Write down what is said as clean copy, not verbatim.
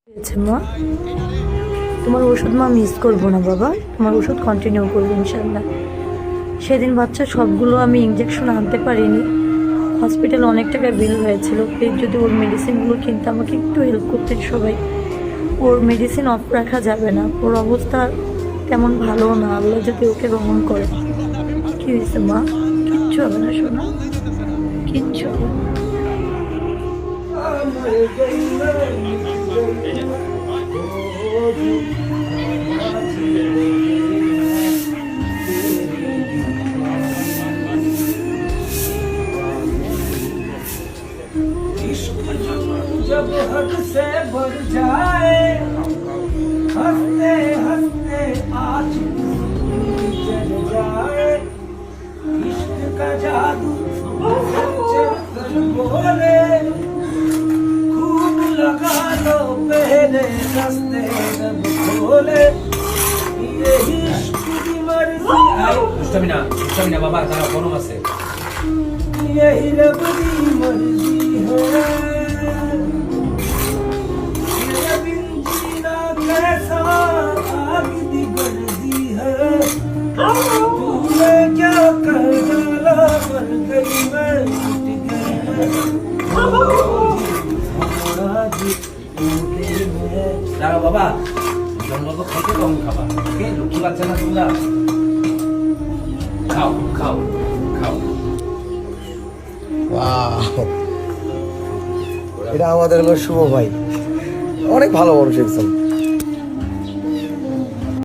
হয়েছে মা? তোমার ওষুধ মা মিস করবো না বাবা, তোমার ওষুধ কন্টিনিউ করবো ইনশাল্লাহ। সেদিন বাচ্চা সবগুলো আমি ইঞ্জেকশন আনতে পারিনি, হসপিটালে অনেক টাকা বিল হয়েছিল। প্লিজ যদি ওর মেডিসিনগুলো কিনতে আমাকে একটু হেল্প করতেন সবাই। ওর মেডিসিন অফ রাখা যাবে না, ওর অবস্থা তেমন ভালো না, আল্লাহ যদি ওকে গ্রহণ করে। কি হয়েছে মা? কিচ্ছু হবে না সোনা, কিচ্ছু হবে না। जब हद से बढ़ जाए हंसते हंसते आज चल जाए इश्क का जादू चल बोले खूब लगा लो पहले रास्ते जब खोले यही इश्क की मर्जी दुष्टमी ना बाबा तारा कोनो আছে यही रब की मर्जी है বাবা জন্ম খাইতে কম খাবা, ওকে? লক্ষ্মী বাচ্চা না তোমরা, খাও খাও খাও। এটা আমাদের শুভ ভাই, অনেক ভালো মানুষ একজন।